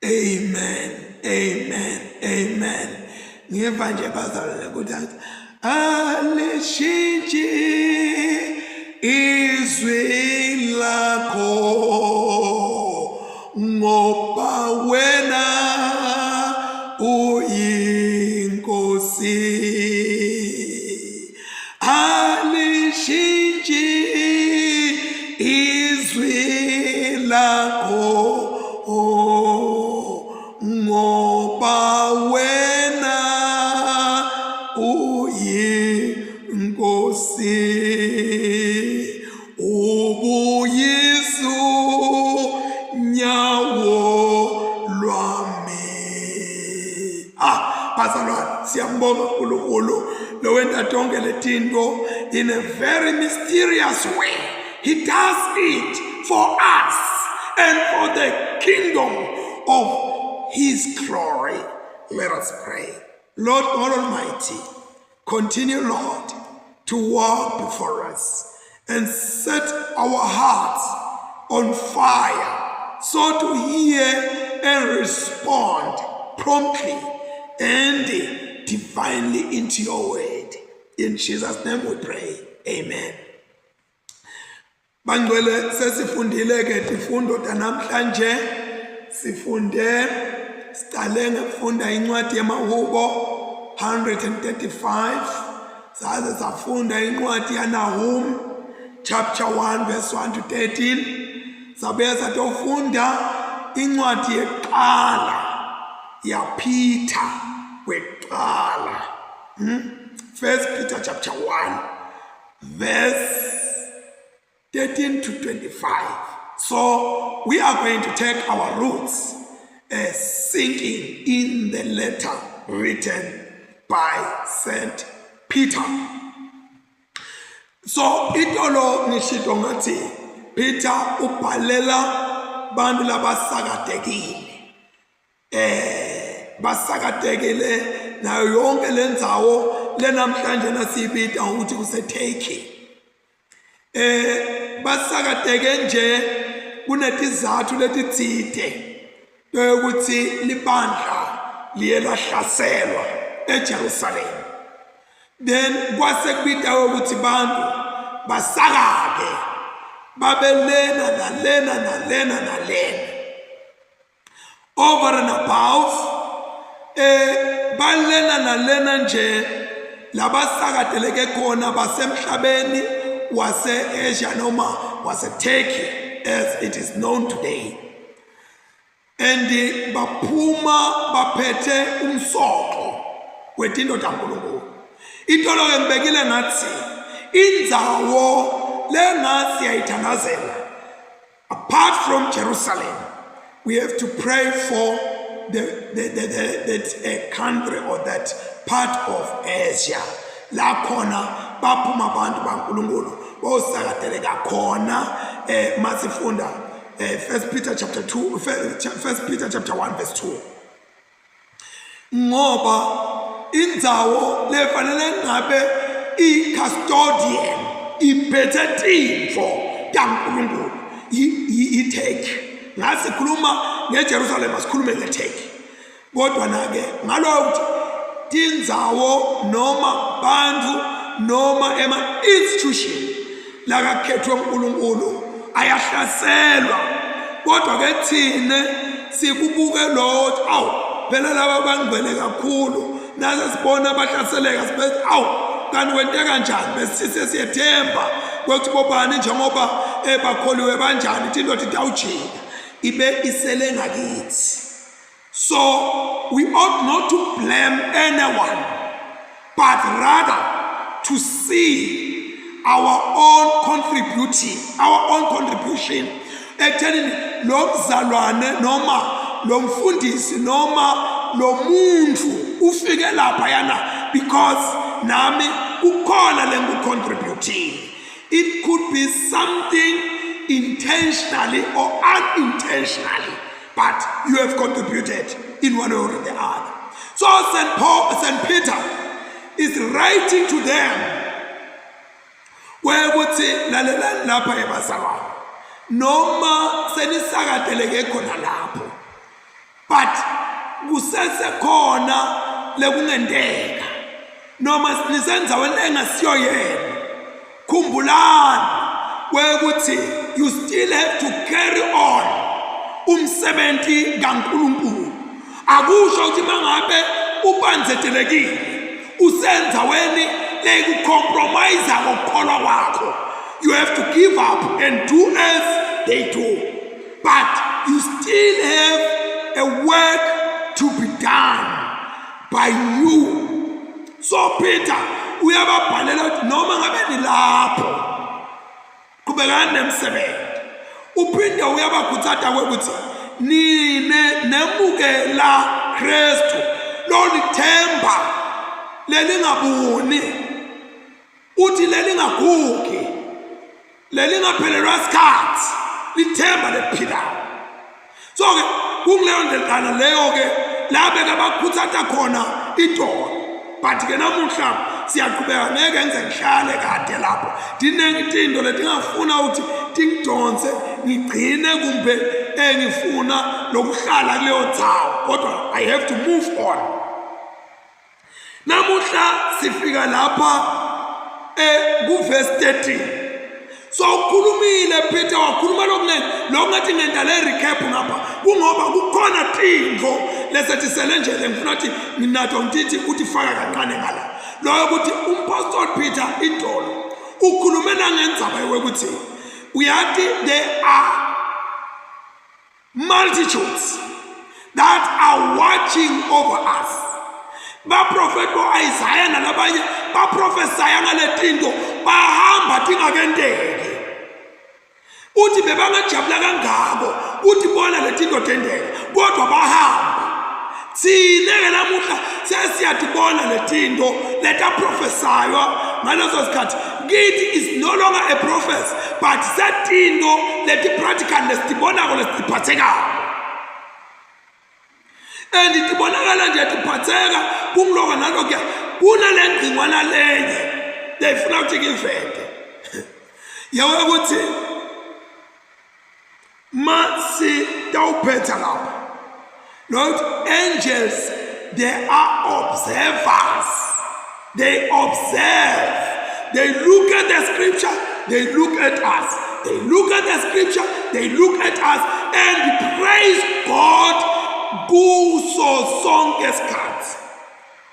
Amen. Amen. Amen. Ngiva nje bazalwane ukuthi alishintshe izwi lakho ngoba wena uyinkosi. Alishintshe izwi lakho ngoba wena uyinkosi. Ubuyisu nyawo lwami. Bazalwane, siyambonga uNkulunkulu lo wenda tonke letinto in a very mysterious way. He does it for us and for the kingdom of His glory. Let us pray. Lord God Almighty, continue, Lord, to walk before us and set our hearts on fire so to hear and respond promptly and divinely into your word. In Jesus' name we pray. Amen. Bangcwele sesifundile ke tifundo tanamhlanje. Sifunde siqale ngefunda incwadi yamaHubo 135, saze safunda incwadi yaNahum chapter 1 verse 1 to 13, sabe satofunda incwadi yeqala yaPeter weqala, 1 Peter chapter 1 verse 13 to 25. So we are going to take our roots sinking in the letter written by Saint Peter. So itolo nishito ngathi Peter ubhalela bantu labasakatekile. Basakatekile nayo yonke lendzawo lenamhlanje nasibita ukuthi kuseTurkey. Basakateke nje kunetizathu letitsite ukuthi libandla liye lahlaselwa eJerusalem. Then kwase kubita ukuthi bantu basakake babelena nalena over and above balena nalena nje labasakateleke khona basemhlabeni wase-Asia noma wase-Turkey as it is known today. And baphuma baphethe umsoqo wetinto taNkulunkulu. Itolo ke ngibekile ngathi indzawo lengasi yayithandazela apart from Jerusalem, we have to pray for that country or that part of Asia. La khona baphuma abantu baNkulunkulu bosakateleka khona masifunda 1 Peter chapter 2, 1 Peter chapter 1 verse 2. Ngoba indzawo lefanele ngabe i-custodian iphethe tintfo taNkulunkulu iTurkey. Ngasikhuluma ngeJerusalem asikhulume ngeTurkey. Kodwa nake ngalo ukuthi tindzawo noma bantu noma ema-institution lakakhethwe uNkulunkulu ayahlaselwa. Kodwa ke thine sikubuke lot phela laba bangcwele kakhulu nase sibona abahlaseleka sibe kanti kwente kanjani besise siyethemba ukuthi bobani njengoba bakholiwe banjani into titawujika ibe isele ngakithi. So we ought not to blame anyone, but rather to see our own contribution ekutheni lo mzalwane noma lo mfundisi noma lo muntu ufike lapha yana because nami ukhona lengucontributing. It could be something intentionally or unintentionally, but you have contributed in one way or the other. So St. Peter is writing to them where would say lalela lapha ebazalwane noma senisakateleke khona lapho, but kusesekhona lekungendeka noma nisenza wena engasiyo yena. Khumbulani ukuthi you still have to carry on umsebenzi kaNkulunkulu. Akusho ukuthi mangabe ubanzetelekile usenza wena lekucompromise ngokukholwa kwakho. You have to give up and do as they do. But you still have a work to be done by you. So Peter, uyababhalela ukuthi noma ngabe nilapho kubekani nemsebenzi. Uphinde uyabakhuthaza ukuthi nine nemukela Kristu lolithemba lelingabuni uthi lelingagugi lelingaphelelwa isikhathi lithemba lephilayo. So ke kungileyo ndlela leyo ke labeka bakhuthaza khona idolo. But ke namuhla siyaqhubeka ngeke ngize ngihlale kade lapho dinenge into letingafuna ukuthi tingidonse ngigcine kumbe engifuna lokuhlala kuleyo ndawo kodwa I have to move on. Namuhla sifika lapha ku verse 13. So ukhulumile Peter wakhuluma lokungathi ngenda le recap ngapha kungoba kukhona tindlo lesethi selenjele ngifuna ukuthi nginato ngithi uthi faka kancane ngala lo ukuthi umpostoli Peter idolo ukhulumela ngendzaba yokuthi uyathi there are multitudes that are watching over us. Baprofet bo-Isaiah nalabanye baprofesaya ngaletinto bahamba tingakendeki. Uthi bebangajabula kangako uthi bona letinto tendeka kodwa bahamba. Thina-ke namuhla sesiyatibona letinto letaprofesaywa ngaleso sikhathi. Kithi is no longer a prophet but setinto leti-practical lesitibonako lesitiphathekayo. And itibonakala nje tiphatheka kungiloka nalokuya kunalengcingwana lenye leyifuna ukuthi ngivete. Yawe ukuthi masi tawuphetha lapha. Lord, angels, they are observers. They observe. They look at the scripture, they look at us. They look at the scripture, they look at us and praise God kuso sonke isikhathi.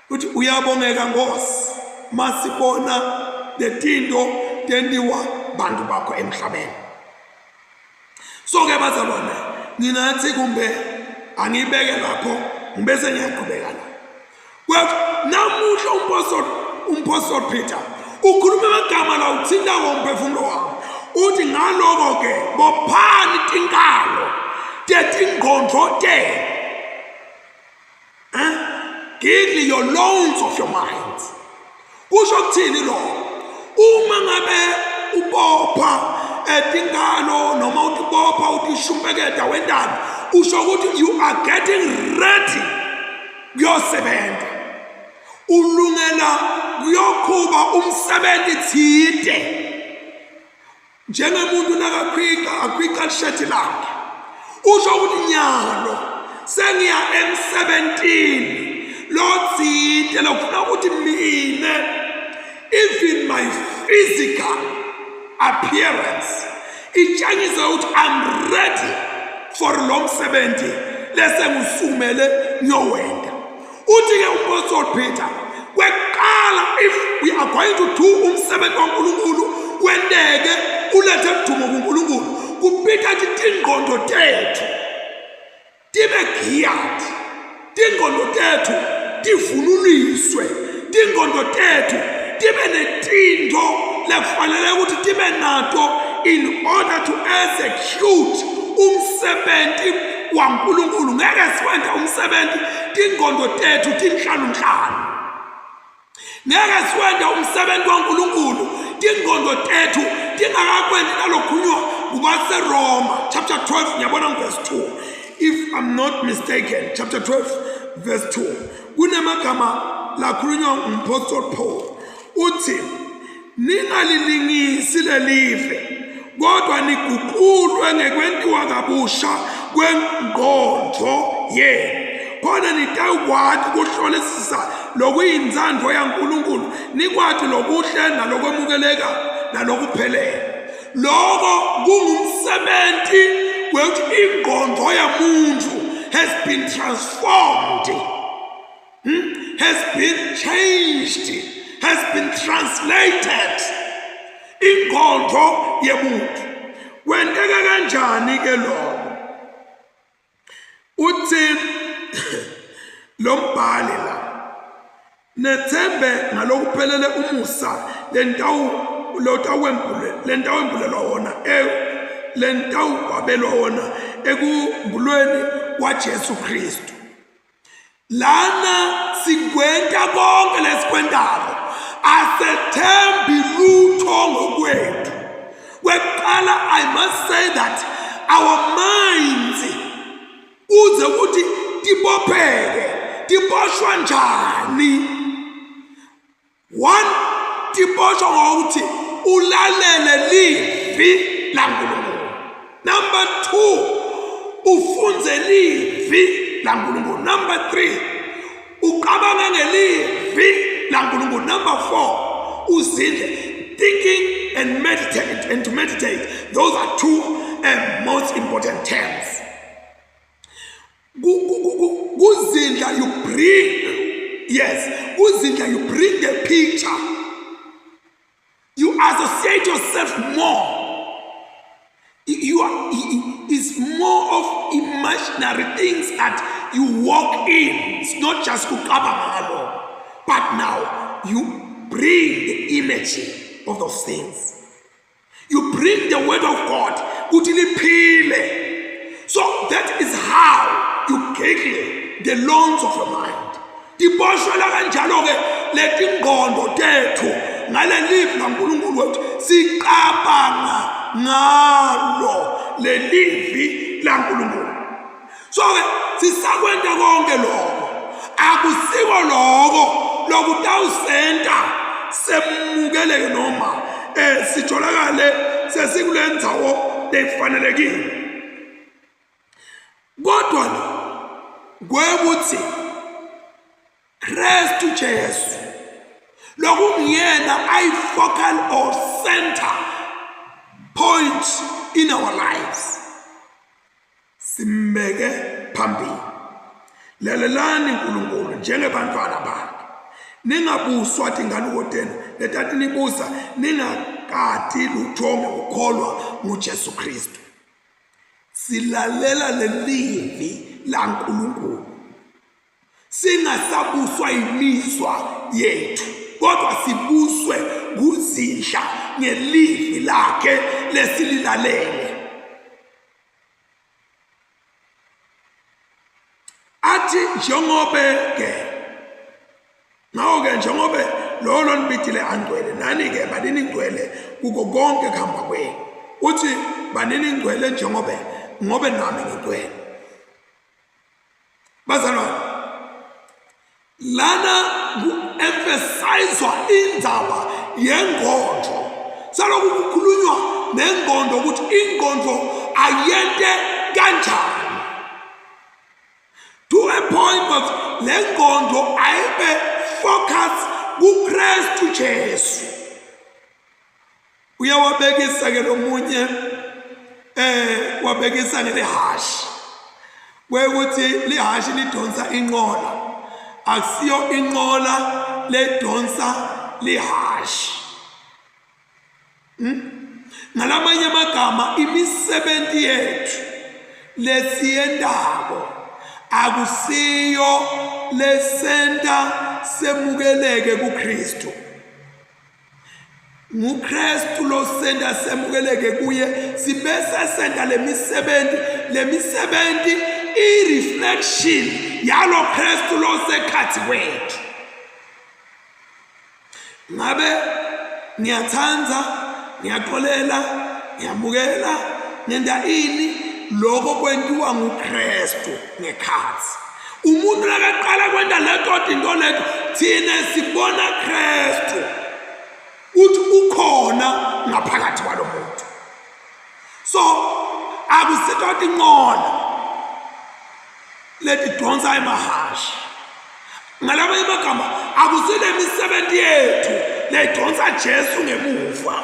Uthi uyabongeka Nkosi masibona letinto tendiwa bantu bakho emhlabeni. So ke bazalwane, nginathi kumbe angibeke lapho ngibese ngiyaqhubeka la. Well, namuhla umpostoli Peter ukhuluma amagama la uthinta ngomphefumulo wami. Uthi ngaloko ke bophani tinkalo tetingqondo tenu. Give your loans of your mind. Kusho kuthini lo? Uma ngabe ubopha etinkalo noma utibopha utishumbekeda wendani usho ukuthi you are getting ready kuyosebenza. Ulungela kuyokuba umsebenzi thide. Njengomuntu nakakhwika lisheti lakhe. Usho ukuthi nyalo sengiya emsebentini lotsite lokufuna ukuthi mina even my physical appearance itshengisa ukuthi I'm ready for lo msebenzi lese ngusumele ngiyowenda. Uthi ke umpostoli Peter weqala if we are going to do umsebenzi kaNkulunkulu wendeke ulethe ukudumo kuNkulunkulu kupita tingqondo tethu tibe geared, tingqondo tethu tivunuliswe, tingqondo tethu tibe netinto lefanele ukuthi tibe nato in order to execute umsebenzi waNkulunkulu. Ngeke siwenze umsebenzi tingqondo tethu tinhlalunhlalo. Ngeke siwenze umsebenzi waNkulunkulu tingqondo tethu tingakakwenzi nalokhunyo kubaseRoma chapter 12 ngiyabona verse 2. If I'm not mistaken, chapter 12 verse 2. Kunemagama lakhulunywa umpostoli Paul. Uthi ningalilingisi lelive kodwa niguqulwe ngekwentiwa kabusha kwengqondo yenu khona nitawukwati kuhlolisisa lokuyinzandvo yaNkulunkulu nikwati lokuhle nalokwemukeleka nalokuphelele. Lokho kungumsebenzi wekuthi ingqondo yamuntu has been transformed, has been changed, has been translated. Ingqondo yemuntu kwenteka kanjani ke lokho? Uthi lo mbhali la nethembe ngalokuphelele umusa lentawembulelwa wona ekumbulweni kwaJesu Kristu. Lana sikwenta konke lesikwentako asethembi lutho ngokwethu. Kwekuqala, I must say that our minds uze ukuthi tibopheke tiboshwa njani. One, tiboshwa ngokuthi ulalele livi laNkulunkulu. Number two, ufunze livi laNkulunkulu. Number three, uqabanga ngelivi laNkulunkulu. Number four, uzindle, thinking and meditate, and to meditate. Those are two most important terms. Kuzindla, you bring, yes, kuzindla, you bring the picture. You associate yourself more. It's more of imaginary things that you walk in. It's not just kukabamalo, but now you bring the image of those things. You bring the word of God. So that is how you get the loans of your mind. Tiboshwela kanjalo ke letingqondo tethu ngale livi laNkulunkulu wethu siqabanga ngalo le livi laNkulunkulu. So ke sisakwenta konke lokho akusiko lokho lokutawusenta semukeleke noma sitholakale sesikule-ndzawo lefanelekile. Kodwa kwekuthi Kristu Jesu lokungiyena ayi-focal or center point in our lives, simbeke phambili. Lalelani uNkulunkulu njengebantwana bakhe, ningabuswa tingane tenu letathi nibusa, ningakati lutho ngokukholwa nguJesu Kristu. Silalela lelivi laNkulunkulu, singasabuswa imizwa yethu, kodwa sibuswe kuzindla ngelivi lakhe lesililalele. Athi njengobe njengobe lolo nibitile angcwele, nani ke banini ngcwele kuko konke kuhamba kwenu. Uthi banini ngcwele njengobe nami ngicwele. Bazalwane, lana ku-emphasizwa indaba yengqondo. Saloku kukhulunywa nengqondo ukuthi ingqondo ayente kanjani. To a point of lengqondo ayibe focus kuKristu Jesu. Uyawabekisa ke lomunye wabekisa ngelihashi. Kwekuthi lihashi lidonsa inqola, akusiyo inqola ledonsa lihashi. Ngalamanye amagama imisebenzi yethu lesiyendako akusiyo lesenta semukeleke kuKristu. nguKristu lo senda semukeleke kuye, sibese senda lemisebenzi i-reflection yalo Kristu lo sekhathi kwethu. Ngabe ngiyathanza, ngiyaxolela, ngiyamukela, ngenda ini lokho kwentiwa nguKristu ngekhathi. Umuntu nakaqala kwenda leto into leto, thina sibona Kristu uthi ukhona ngaphakathi kwalo muntu. So akusithothi inqola letidonsa emahashi. Ngalama imagama akusile imisebenzi yethu ledonsa Jesu ngemuva.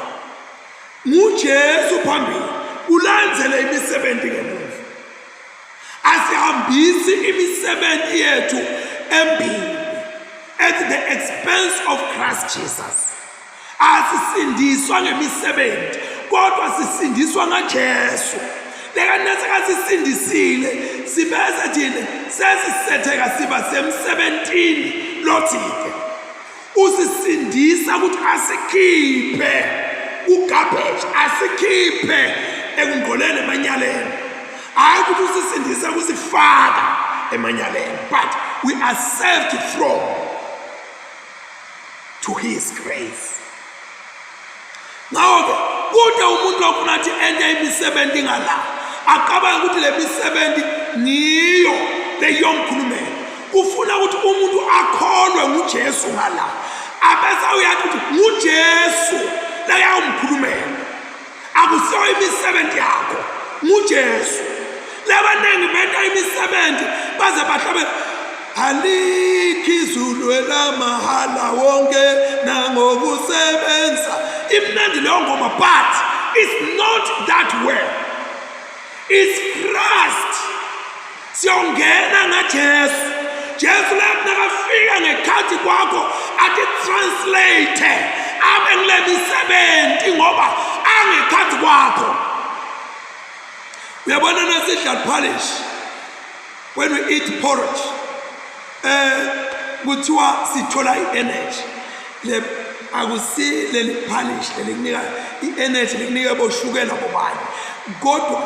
NguJesu phambili ulandzele imisebenzi ngemuva. Asihambisi imisebenzi yethu embili at the expense of Christ Jesus. Asisindiswa ngemisebenzi kodwa sisindiswa ngaJesu. Lekanesa kasisindisile sibese thina sesisetheka siba semsebentini lothike. Usisindisa ukuthi asikhiphe ugarbage, asikhiphe ekungqoleni emanyaleni. Hayi ukuthi usisindisa kusifaka emanyaleni, but we are saved from to his grace. Now kude umuntu ofuna ukuthi ende imisebenzi ngala acabanga ukuthi le misebenzi niyo leyomkhulumela. Ufuna ukuthi umuntu akholwe nguJesu ngala abese uyathi ukuthi nguJesu layamkhulumela. Akusiyo imisebenzi yakho, nguJesu. Labanengi benta imisebenzi baze bahlabe alikho izulu elamahala wonke nangokusebenza. Imnandi leyo ngoma, but it's not that way. It's Christ. Siyongena ngaJesu. Jesu nakafika ngekhathi kwakho athi translate abe ngile misebenzi ngoba angekhathi kwakho. Uyabona nasidla polish when we eat porridge kuthiwa sithola i-energy le akusile liphalish lelikunika i-energy likunika boshukela bobani kodwa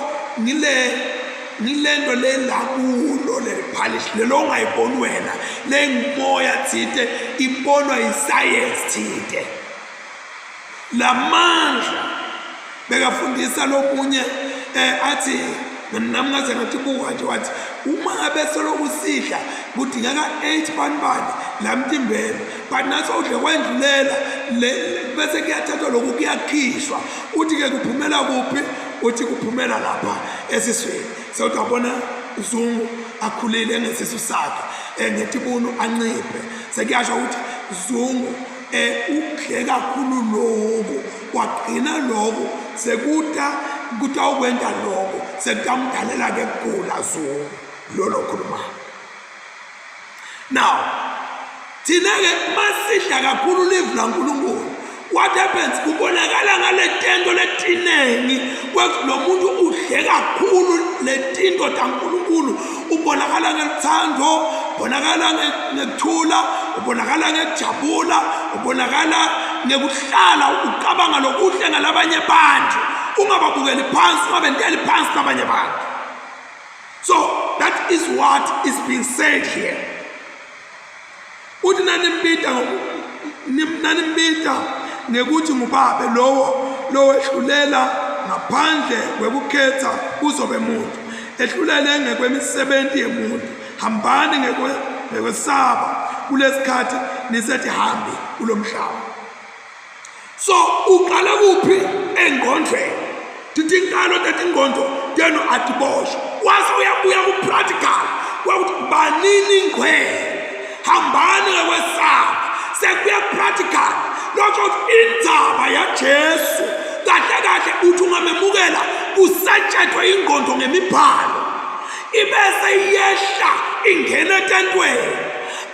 ngilento lelakulo leliphalish lelo ongayiboni wena lengumoya thide ibonwa iscience thide lamandla bekafundisa lomunye athi nami ngaze ngathi buka nje wathi uma ngabe soloku sidla kudingeka 8 banibani lamtimbele but naso udle kwendlulela bese kuyathathwa lokhu kuyakhishwa uthi ke kuphumela kuphi uthi kuphumela lapha esiswini sewutabona uzungu akhulile ngesisu sakhe ngetibunu anciphe sekuyasho ukuthi uzungu ukudle kakhulu lokho kwagcina lokho sekuta ukwenda lokho sekamdalela ke kugula zungu lolo khuluma. Now thina ke masidla kakhulu live laNkulunkulu, what happens? Kubonakala ngale tento letinengi lo muntu udle kakhulu letinto taNkulunkulu, ubonakala ngethando, ubonakala ngekuthula, ubonakala ngekujabula, ubonakala ngekuhlala ucabanga lokuhle ngalabanye abantu, ungababukeli phansi, ungabenteli phansi nabanye abantu. So that is what is being said here. Uthi nanimbita ngekuthi ngubabe lowo ehlulela ngaphandle kwekukhetha kuzobe umuntu, ehlulele ngekwemisebenzi yemuntu, hambani ngekwesaba kulesikhathi nisethi hambi kulomhlaba. So uqala kuphi? Engqondweni. Tithi inkalo tetingqondo tenu atiboshe wase uyabuya ku-practical kwakuthi banini ngcwele, hambani ngekwesaba, sekuya practical. Lokho indzaba yaJesu kahle kahle uthi ungamemukela usetshethwe ingqondo ngemibhalo ibese yehla ingena etentweni,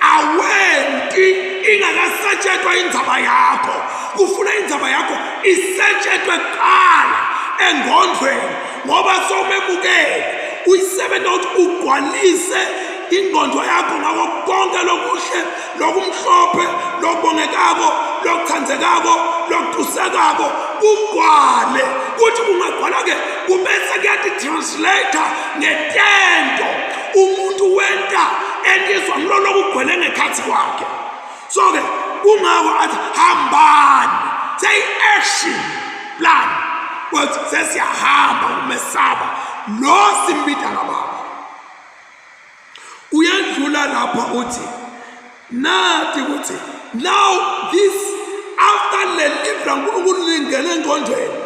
awenti ingakasetshethwa indzaba yakho. Kufuna indzaba yakho isetshethwe kuqala engqondweni ngoba somemukele uyisebenta ukuthi ugcwalise ingqondo yakho ngako konke lokuhle, lokumhlophe, lokubongekako, lokuthandzekako, lokutusekako kugcwale. Kuthi kungagcwala-ke kubese kuyati-translate ngetento umuntu wenta entizwa ngilolo kugcwele ngekhathi kwakhe. So-ke kungako athi hambani, say-action plan ukuthi sesiyahamba umesaba lo simbita ngababa. Uyadlula lapha uthi nathi ukuthi now this after le livra uNkulunkulu lingene engqondweni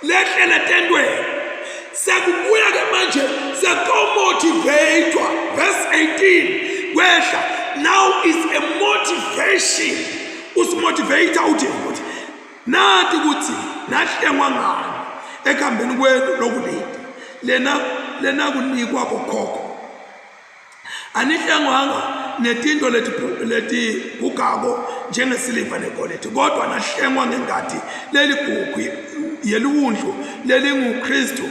lehle letentweni sekubuya ke manje sekomotivatwa. Verse 18 kwehla, now is a motivation. Usimotivator uthi ukuthi nathi kuthi nahlengwa ngani ekhambeni kwenu lokulida lena kunikwa bokhokho. Anihlengwanga netinto leti bugako njengesiliva negolide, kodwa nahlengwa ngengadi leligugu yeluwundlu lelinguKristu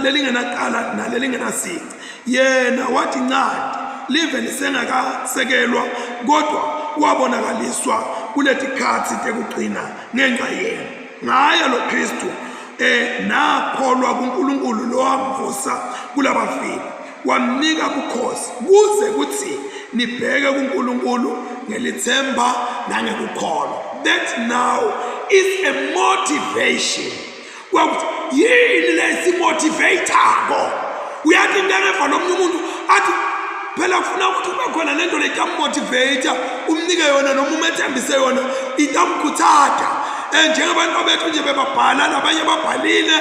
lelingenaqala nalelingenasici. Yena wathi ncadi live lisengakasekelwa, kodwa wabonakaliswa kuletikhathi tekuqina ngenxa yenu. Ngaye lo Kristu nakholwa kuNkulunkulu lowamvusa kulabafile, wamnika bukhosi kuze kuthi nibheke kuNkulunkulu ngelithemba nangekukholwa. That now is a motivation. Kwakuthi yini lesimotivatako? Uyathi ngeke lo umuntu athi phela ufuna ukuthi kube khona lento lekammotivate umnike yona noma umethembise yona itamkhuthaza. Njengabantu bethu nje bebabhala nabanye babhalile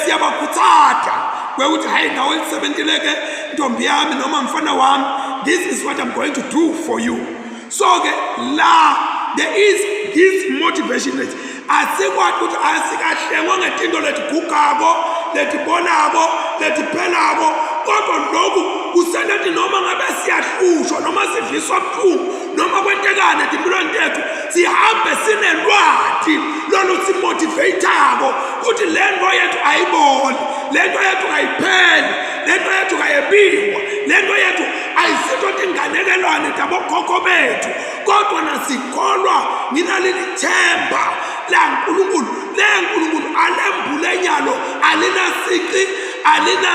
siyabakhuthaza kwekuthi hayi nawe lisebentileke ntombi yami noma mfana wami, this is what I'm going to do for you. So ke la there is this motivation that asikwathi ukuthi asikahlengwa ngetinto letigugako letibonako letiphelako, kodwa lokhu kuselethi noma ngabe siyahlushwa noma siviswa buhlungu noma kwentekane etimpilweni tethu, sihambe sinelwati lolu simotivatako ukuthi lento yethu ayiboni, lento yethu ayipheli, lento yethu ayebiwa, lento yethu ayisitho tinganekelwane tabokhokho bethu, kodwa nasikholwa nginalilithemba la nkulunkulu. Le nkulunkulu alembulenyalo, alinasici, alina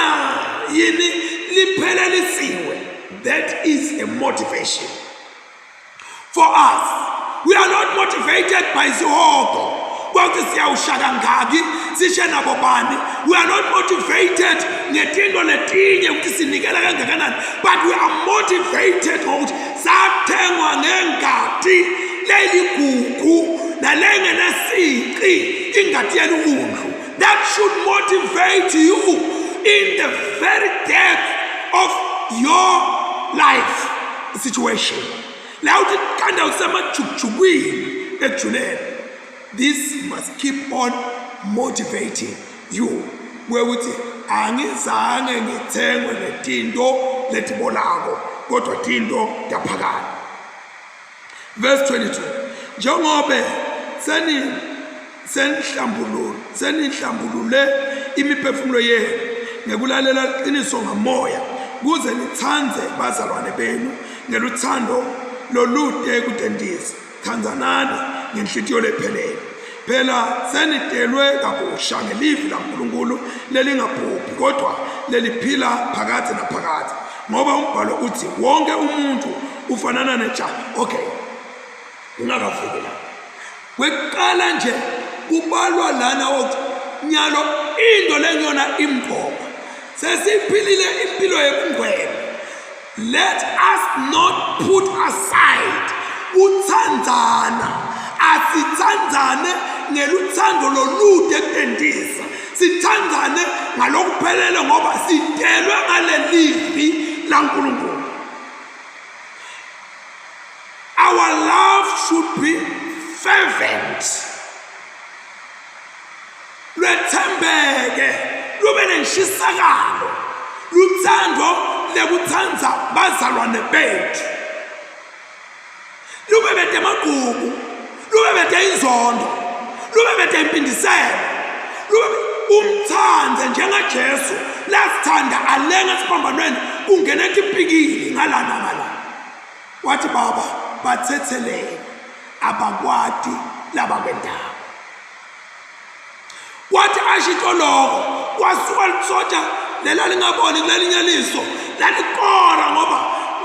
yini liphelelisiwe. That is a motivation for us. We are not motivated by zihogo kwakuthi siyawushaka ngaki sishe nabo bani. We are not motivated ngetinto letinye ukuthi sinikela kangakanani, but we are motivated ngokuthi sathengwa ngengadi leligugu nalengenasici, ingadi yeluwundlu. That should motivate you in the very depth of your life situation. Lauti kanda usema chukchukwini ekujuleni. This must keep on motivating you. Wekuthi angizange ngithengwe ngetinto letibolako, kodwa tinto taphakade. Verse 22. Njengobe senihlambulule imiphefumulo yenu ngekulalela iqiniso ngamoya, kuze nithanze bazalwane benu ngeluthando lolude kudendisa. Thanzanani ngenhlitiyo lephelele. Phela senitelwe kabusha ngelivi laNkulunkulu lelingabhubhi, kodwa leliphila phakathi naphakathi. Ngoba umbhalo uthi wonke umuntu ufanana nejaha. Okay, ungakafiki la. Weqala nje kubalwa lana ukuthi nyalo into lenyona imqoka. Sesiphilile impilo yebungcwele. Let us not put aside uthandzana. Asithandzane ngeluthando lolude kudendisa. Sithandzane ngalokuphelele ngoba sitelwe ngalelivi laNkulunkulu. Our love should be fervent. Lwethembeke, lube nenshisakalo, luthando lekuthandza bazalwane bethu. Lube bete magugu, lube bete inzondo, lube bete impindiselo, lube umthandze njengaJesu lasithanda alenga siphambanweni kungena timpikili ngalana ngala. Wathi Baba bathethelele abakwati labakwendawo. Wathi ashitoloko kwasuka lisotsha lela lingaboni kulelinyaliso lalikora ngoba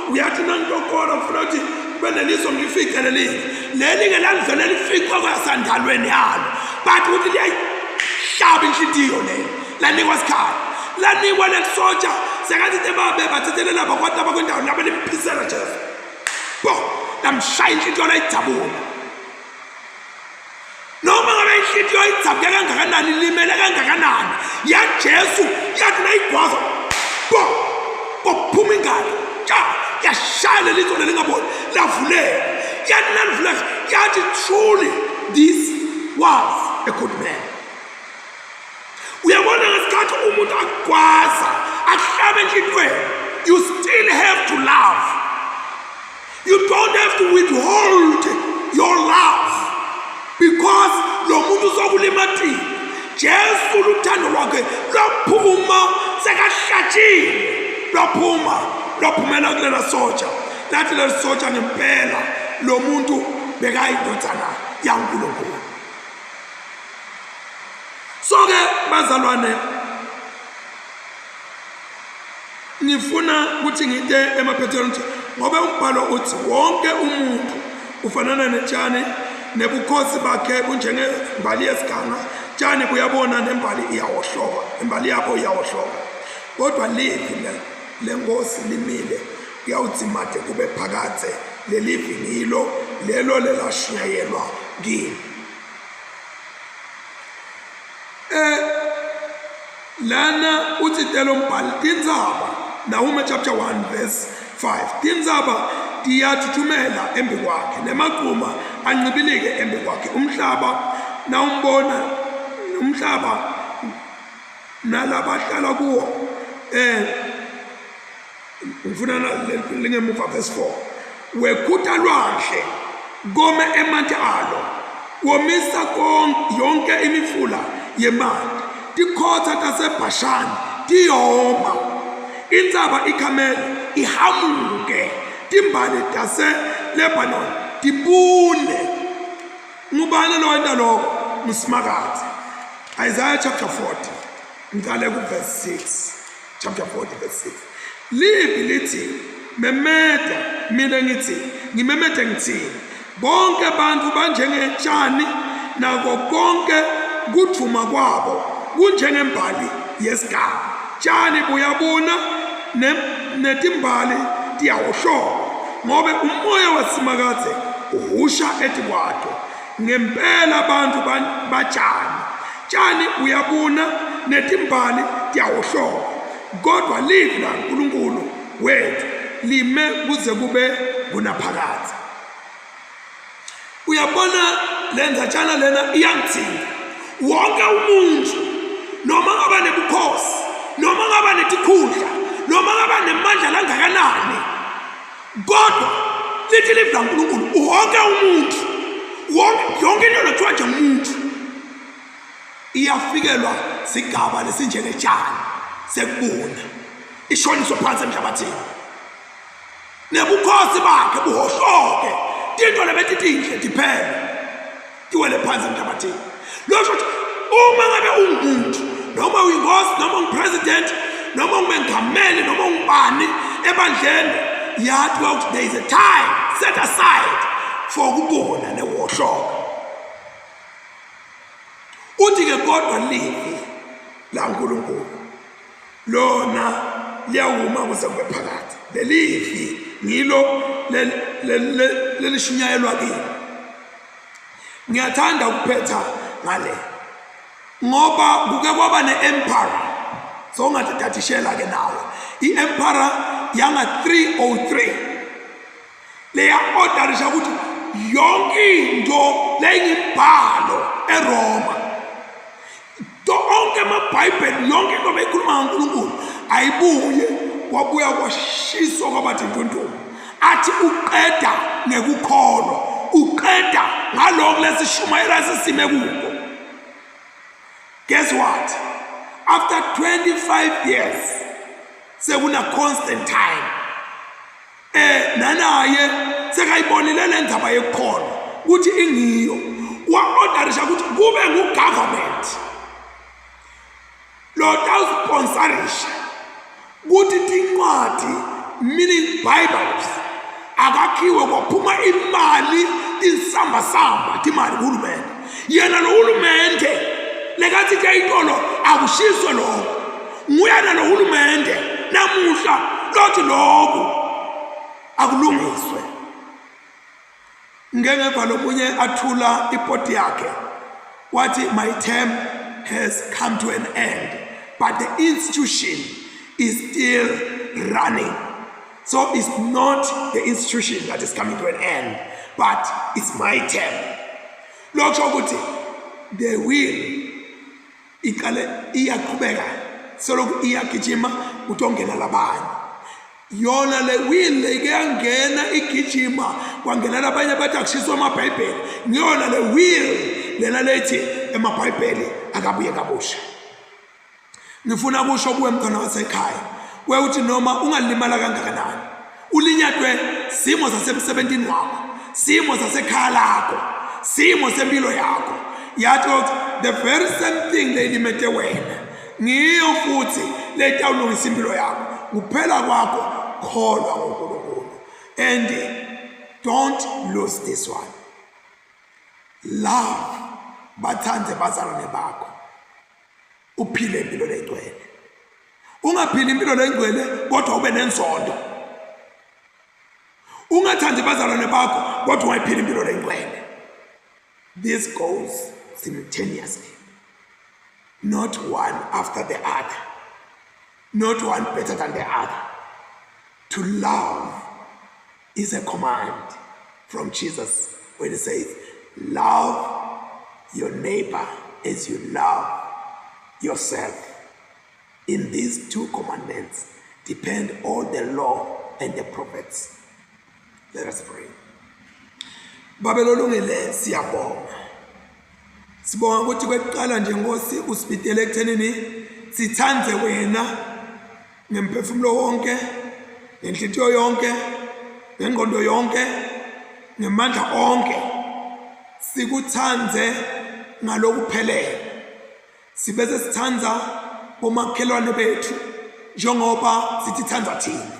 uyathi nantokora ufuna ukuthi beneliso ngifice leli ke lalivele lifiqwa kwasandalweni yalo, but uthi liyayihlaba inhlitiyo le lanikwa isikhala, lanikwa lesotsha sekathi tebabe bathethelela abakwati labakwendawo laba limphisela Jesu. Bo lamshaya inhlitiyo layijabula. Noma ngabe inhliziyo idzabke kangakanani limele kangakanani yaJesu yathi nayigwaza kophuma ingalo yashaya lelizwe lelingaboni lavuleka yathi nalivuleka yathi truly this was a good man. Uyabona ngesikhathi umuntu akwaza ahlabe enhlizweni, you still have to love. You don't have to withhold your love because lo muntu uzokulimathile. Jesu luthando lwakhe lwaphuma sekahlatshile, lwaphumela kulela soja lathi leli soja ngempela lo muntu bekayidodzana yaNkulunkulu. So-ke bazalwane, ngifuna ukuthi ngite emaphethelweni ukuthi ngoba umbhalo uthi wonke umuntu ufanana netshani nebukhosi bakhe bunjengembali yesiganga. Tshani buyabona nembali iyawohloka, imbali yakho iyawohloka, kodwa livi lenkosi limile kuyawudzimade kube phakathe lelivi ngilo lelo lelashiyelwa kimi. Lana uthi telo mbhali tindzaba Nahum chapter 1 verse 5 tindzaba tiyathuthumela embi kwakhe nemaqhuma ancibilike embi kwakhe. Umhlaba nawumbona umhlaba nalabahlala kuwo ngifuna lingemuva verse 4 wekhutha lwandle gome emanti alo womisa yonke imifula yemanti tikhotha taseBhashani tiyoma intsaba iKhameli ihamuke timbali taseLebanon tibune. Ngubani lo wenta lokho? Msmakazi. Isaiah chapter 40 ngale ku verse 6 chapter 40 verse 6 livi lithi memeta mina ngithi ngimemete ngithini bonke abantu banjengetshani nako konke kuthuma kwabo kunjengembali yesigaba. Tshani buyabuna netimbali tiyawohloka ngobe umoya wasimakaze uhusha etikwato ngempela abantu batshani. Tshani uyabuna netimbali tiyawohloka kodwa livi laNkulunkulu wethu lime kuze kube kunaphakade. Uyabona lenza tshana lena iyangithinta wonke umuntu noma ngaba nebukhosi noma ngaba netikhundla noma ngaba nemandla langakanani kodwa lithi livi laNkulunkulu wonke umuntu yonke into lethiwa nje umuntu iyafikelwa sigaba lesinjengetshani sekubuna ishoniswa phansi emhlabathini nebukhosi bakhe buhohloke tinto lebetitinhle diphele tiwele phansi emhlabathini. Lokho uma ngabe ungumuntu noma uyinkosi noma ungupresident noma ungumengameli noma ungubani ebandleni yathi ukuthi there is a time set aside for ukubona newohloka. Uthi-ke kodwa livi laNkulunkulu lona liyawuma kuze kube phakade. Lelivi ngilo lelishunyayelwa kimi. Ngiyathanda ukuphetha ngale ngoba kuke kwaba ne-empire so ngathathishela ke nawe i-empire yanga 303 leya orderisha ukuthi yonke into leyimibhalo eRoma onke amabhayibheli yonke into beyikhuluma ngaNkulunkulu ayibuye wabuya kwashiswa kwabathintuntu athi uqeda ngekukholwa uqeda ngalokho lesishumayela sisime kuko. Guess what? After 25 years sekuna Constantine nanaye sekayibonile le ndaba yekukholwa ukuthi ingiyo wa-orderisha ukuthi kube ngu-government lo tawusponsorisha ukuthi tincwadi meaning Bibles akakhiwe kwaphuma imali insamba timali kuhulumende. Yena lo hulumende lekathi tayitolo akushiswe lokho nguyana lo hulumende namuhla lothi lokho akulungiswe. Ngengeva lomunye athula ipoti yakhe what my term has come to an end, but the institution is still running. So it's not the institution that is coming to an end, but it's my term. The will iqale iyaqhubeka soloku iyagijima utongena labanye. Yona le will ikuyangena igijima kwangena labanye bathi akushiswa amabhayibheli. Ngiyona le will lena lethi emabhayibheli akabuye kabusha. Ngifuna kusho kuwe mntwana wasekhaya, we uthi noma ungalimala kangakanani, ulinyatwe simo sasemsebentini wakho, simo sasekhaya lakho, simo sempilo yakho, yathi the very same thing leyilimete wena ngiyo futhi leyitawulungisa impilo yakho. Kuphela kwakho kholwa ngoNkulunkulu. And don't lose this one. Love bathande bazalwane bakho, uphile impilo leyingcwele. Ungaphili impilo leyingcwele kodwa ube nenzondo. Ungathandi bazalwane bakho kodwa ungayiphili impilo leyingcwele. This goes simultaneously, not one after the other, not one better than the other. To love is a command from Jesus when he says, love your neighbor as you love yourself. In these two commandments depend all the law and the prophets. Let us pray. Babelolungile siyabonga. Sibonga ukuthi kwekuqala nje Nkosi usibidele ekuthenini sithandze wena ngemphefumulo wonke, ngenhlitiyo yonke, ngengqondo yonke, ngemandla onke. Sikuthandze ngalokuphelele. Sibese sithandza bomakhelwane bethu njengoba sitithandwa thina.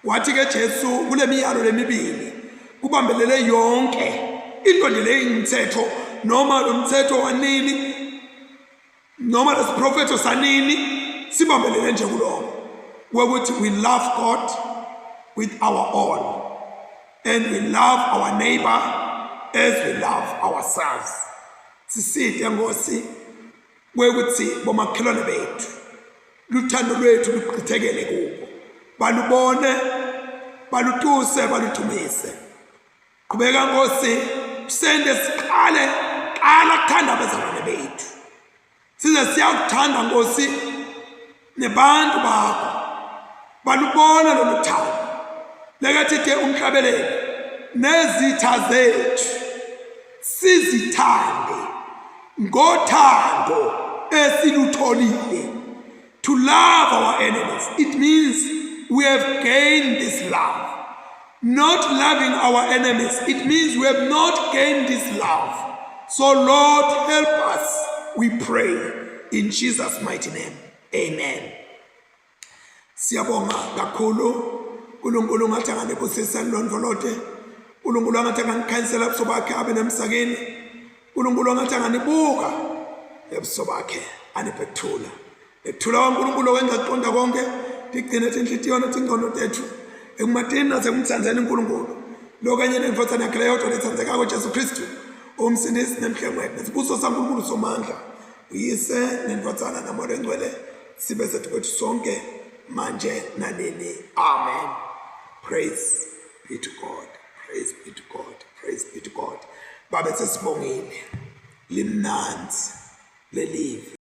Wathi ke Jesu kule miyalo lemibili kubambelele yonke into le imithetho, noma lo mthetho wanini, noma lo prophet sanini, sibambelele nje kuloko. Where we love God with our all, and we love our neighbor as we love ourselves. Sisithe Nkosi wekuthi bomakhelwane bethu luthando lwethu luqhithekele kubo, balubone, balutuse, balutumise. Qhubeka Nkosi, sende siqale qala kuthanda abazalwane bethu, size siyakuthanda Nkosi nebantu bakho, balubona lolu thando. Lekathi umhlabelele nezitha zethu sizithande ngothando esilutholile. To love our enemies, it means we have gained this love. Not loving our enemies, it means we have not gained this love. So Lord, help us, we pray in Jesus' mighty name. Amen. Siyabonga kakhulu uNkulunkulu ngathi anganibusisa nilondolote, uNkulunkulu ngathi anganikhansela ebuso bakhe abe nemsakeni, uNkulunkulu ngathi anganibuka ebuso bakhe aniphe ukuthula. Ekuthula kwaNkulunkulu okungaqonda konke tigcine inhlitiyo nezingqondo zethu ekumatini nasekumthandzeni uNkulunkulu lo kanye nemfothana yakhe yodwa lethandzekako Jesu Kristu umsindisi nemhlengwethu nesibuso saNkulunkulu somandla uyise nemfothana namoya engcwele sibe sethu kwethu sonke manje nanini. Amen. Praise be to God. Praise be to God. Praise be to God. Babe sesibongile limnanzi lelive.